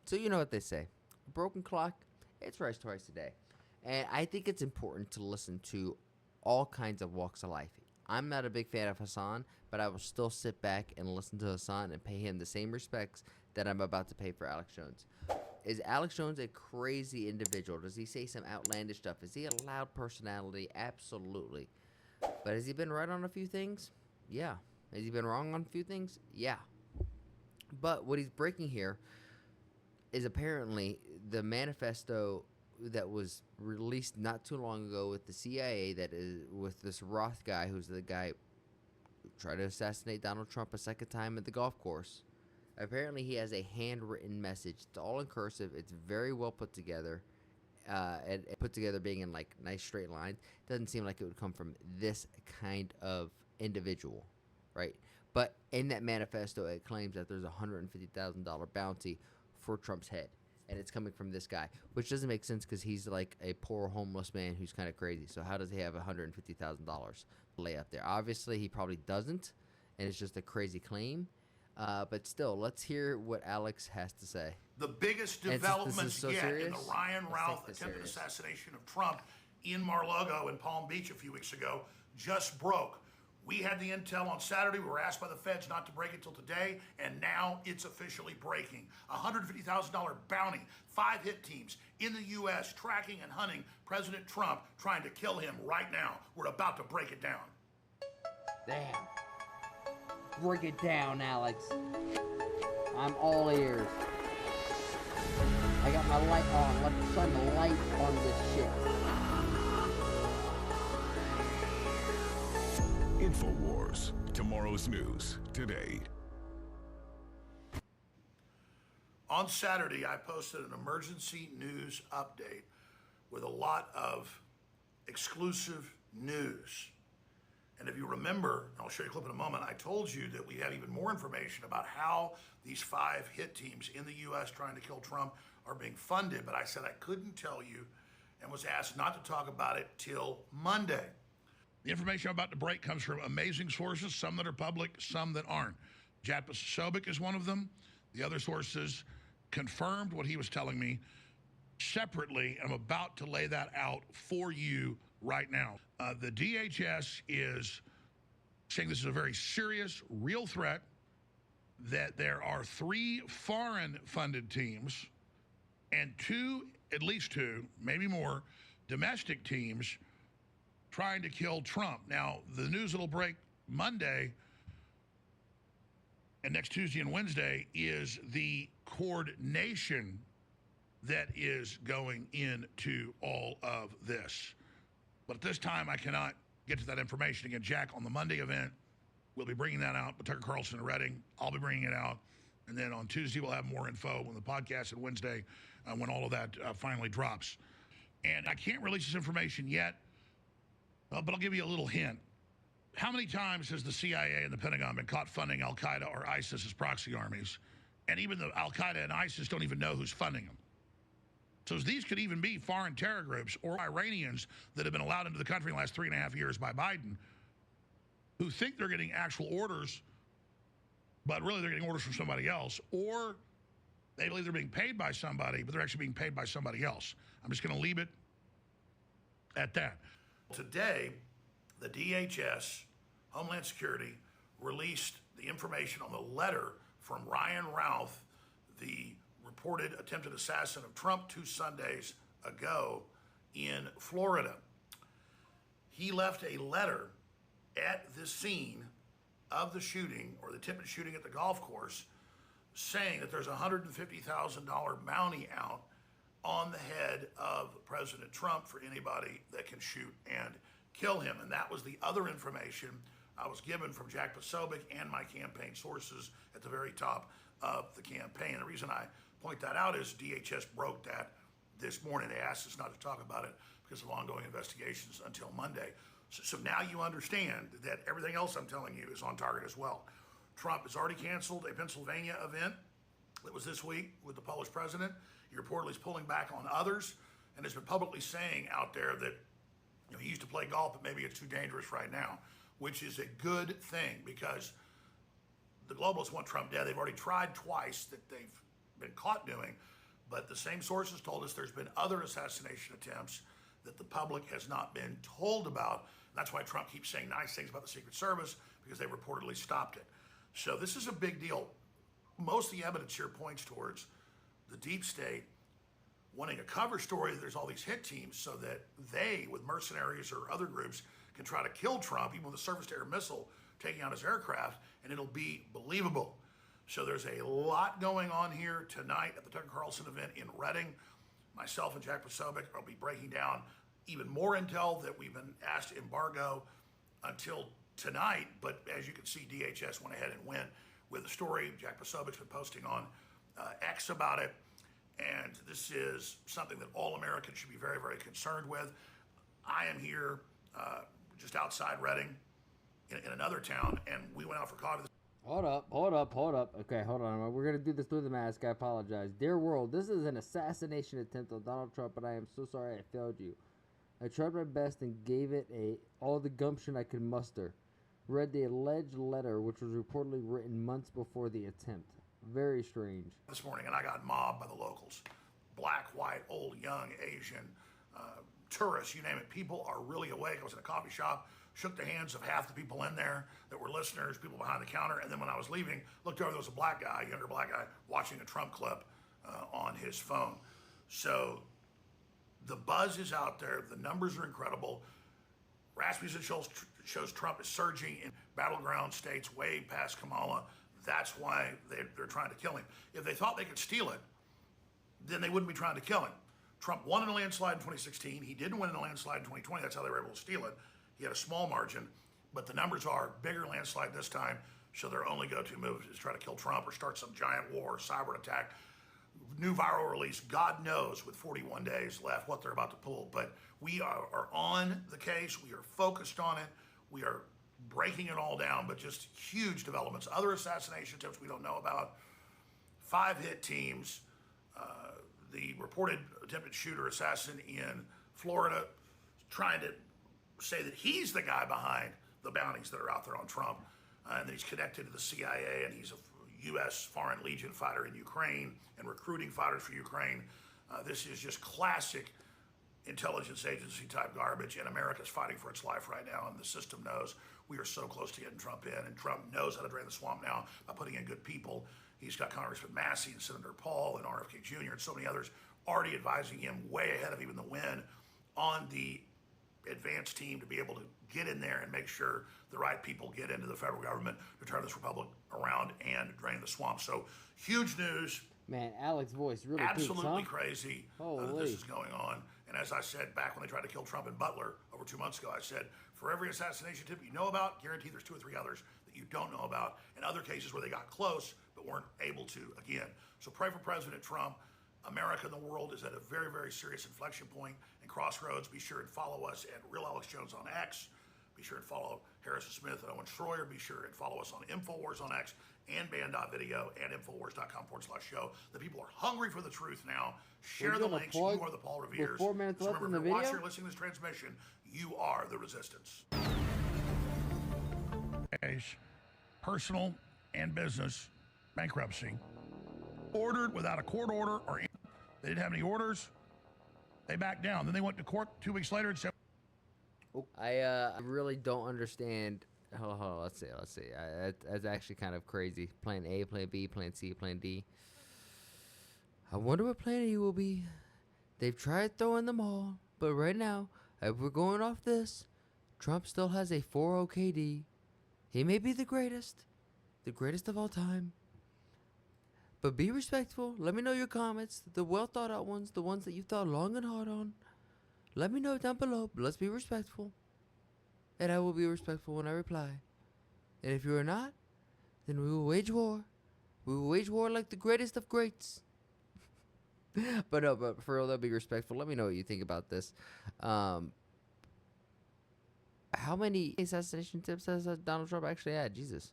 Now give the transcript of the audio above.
So you know what they say, a broken clock, it's right twice a day. And I think it's important to listen to all kinds of walks of life. I'm not a big fan of Hassan, but I will still sit back and listen to Hassan and pay him the same respects that I'm about to pay for Alex Jones. Is Alex Jones a crazy individual? Does he say some outlandish stuff? Is he a loud personality? Absolutely. But has he been right on a few things? Yeah. Has he been wrong on a few things? Yeah. But what he's breaking here is apparently the manifesto that was released not too long ago with the CIA, that is with this Roth guy, who's the guy who tried to assassinate Donald Trump a second time at the golf course. Apparently he has a handwritten message. It's all in cursive. It's very well put together. And put together being in like nice straight lines. Doesn't seem like it would come from this kind of individual, right? But in that manifesto, it claims that there's a $150,000 bounty for Trump's head, and it's coming from this guy, which doesn't make sense because he's like a poor homeless man who's kind of crazy. So how does he have $150,000 lay up there? Obviously, he probably doesn't, and it's just a crazy claim. But still, let's hear what Alex has to say. The biggest developments yet serious, in the Ryan Routh attempted assassination of Trump in Mar-a-Lago in Palm Beach a few weeks ago just broke. We had the intel on Saturday. We were asked by the feds not to break it till today, and now it's officially breaking. $150,000 bounty, 5 hit teams in the U.S. tracking and hunting President Trump, trying to kill him right now. We're about to break it down. Damn. Break it down, Alex. I'm all ears. I got my light on. Let's shine the light on this shit. InfoWars. Tomorrow's news today. On Saturday, I posted an emergency news update with a lot of exclusive news. And if you remember, and I'll show you a clip in a moment, I told you that we had even more information about how these 5 hit teams in the U.S. trying to kill Trump are being funded, but I said I couldn't tell you and was asked not to talk about it till Monday. The information I'm about to break comes from amazing sources, some that are public, some that aren't. Jack Posobiec is one of them. The other sources confirmed what he was telling me separately. I'm about to lay that out for you right now. The DHS is saying this is a very serious, real threat, that there are 3 foreign-funded teams and 2, at least 2, maybe more, domestic teams trying to kill Trump. Now, the news that'll break Monday and next Tuesday and Wednesday is the coordination that is going into all of this. But at this time, I cannot get to that information. Again, Jack, on the Monday event, we'll be bringing that out with Tucker Carlson and Redding. I'll be bringing it out. And then on Tuesday, we'll have more info when the podcast, and Wednesday, when all of that finally drops. And I can't release this information yet, but I'll give you a little hint. How many times has the CIA and the Pentagon been caught funding Al-Qaeda or ISIS as proxy armies? And even the Al-Qaeda and ISIS don't even know who's funding them. So these could even be foreign terror groups or Iranians that have been allowed into the country in the last 3.5 years by Biden, who think they're getting actual orders, but really they're getting orders from somebody else, or they believe they're being paid by somebody, but they're actually being paid by somebody else. I'm just going to leave it at that. Today, the DHS, Homeland Security, released the information on the letter from Ryan Routh, the reported attempted assassin of Trump 2 Sundays ago in Florida. He left a letter at the scene of the shooting, or the attempted shooting at the golf course, saying that there's a $150,000 bounty out on the head of President Trump for anybody that can shoot and kill him. And that was the other information I was given from Jack Posobiec and my campaign sources at the very top of the campaign. The reason I point that out is DHS broke that this morning. They asked us not to talk about it because of ongoing investigations until Monday. So now you understand that everything else I'm telling you is on target as well. Trump has already canceled a Pennsylvania event that was this week with the Polish president. He reportedly is pulling back on others and has been publicly saying out there that he used to play golf, but maybe it's too dangerous right now, which is a good thing because the globalists want Trump dead. They've already tried twice that they've been caught doing. But the same sources told us there's been other assassination attempts that the public has not been told about. That's why Trump keeps saying nice things about the Secret Service, because they reportedly stopped it. So this is a big deal. Most of the evidence here points towards the deep state wanting a cover story that there's all these hit teams so that they, with mercenaries or other groups, can try to kill Trump, even with a surface-to-air missile taking out his aircraft, and it'll be believable. So there's a lot going on here tonight at the Tucker Carlson event in Reading. Myself and Jack Posobiec will be breaking down even more intel that we've been asked to embargo until tonight. But as you can see, DHS went ahead and went with the story. Jack Posobiec's been posting on X about it. And this is something that all Americans should be very, very concerned with. I am here just outside Reading in another town, and we went out for coffee. Hold up. Okay, hold on. We're going to do this through the mask. I apologize. Dear world, this is an assassination attempt on Donald Trump, and I am so sorry I failed you. I tried my best and gave it all the gumption I could muster. Read the alleged letter, which was reportedly written months before the attempt. Very strange. This morning, and I got mobbed by the locals. Black, white, old, young, Asian, tourists, you name it. People are really awake. I was in a coffee shop, shook the hands of half the people in there that were listeners, people behind the counter, and then when I was leaving, looked over, there was a black guy, a younger black guy, watching a Trump clip on his phone. So the buzz is out there. The numbers are incredible. Rasmussen shows Trump is surging in battleground states way past Kamala. That's why they're trying to kill him. If they thought they could steal it, then they wouldn't be trying to kill him. Trump won in a landslide in 2016. He didn't win in a landslide in 2020. That's how they were able to steal it. He had a small margin, but the numbers are bigger landslide this time, so their only go-to move is try to kill Trump or start some giant war or cyber attack. New viral release, God knows with 41 days left what they're about to pull, but we are on the case. We are focused on it. We are breaking it all down, but just huge developments. Other assassination attempts we don't know about. 5 hit teams. The reported attempted shooter assassin in Florida trying to say that he's the guy behind the bounties that are out there on Trump, and that he's connected to the CIA, and he's a U.S. Foreign Legion fighter in Ukraine and recruiting fighters for Ukraine. This is just classic intelligence agency type garbage, and America's fighting for its life right now, and the system knows we are so close to getting Trump in, and Trump knows how to drain the swamp now by putting in good people. He's got Congressman Massey and Senator Paul and RFK Jr. and so many others already advising him way ahead of even the win on the advanced team to be able to get in there and make sure the right people get into the federal government to turn this republic around and drain the swamp. So huge news. Man, Alex's voice really absolutely poops, huh? Crazy that this is going on. And as I said back when they tried to kill Trump in Butler over 2 months ago, I said, for every assassination tip you know about, guarantee there's 2 or 3 others that you don't know about, and other cases where they got close but weren't able to again. So pray for President Trump. America and the world is at a very, very serious inflection point and crossroads. Be sure and follow us at Real Alex Jones on X. Be sure and follow Harrison Smith and Owen Schroyer. Be sure and follow us on InfoWars on X and Band.video and Infowars.com/show. The people are hungry for the truth now. Share the links. You are the Paul Revere's. 4 minutes left in the video. Watch or listening to this transmission. You are the resistance. Personal and business bankruptcy. Ordered without a court order or they didn't have any orders. They backed down. Then they went to court 2 weeks later and said, I really don't understand. Hold on, let's see. That's actually kind of crazy. Plan A, plan B, plan C, plan D. I wonder what plan E will be. They've tried throwing them all, but right now, if we're going off this, Trump still has a 4.0 KD. He may be the greatest of all time. But be respectful. Let me know your comments, the well thought out ones, the ones that you thought long and hard on. Let me know down below. But let's be respectful. And I will be respectful when I reply. And if you are not, then we will wage war. We will wage war like the greatest of greats. But for real, though, be respectful. Let me know what you think about this. How many assassination tips has Donald Trump actually had? Jesus.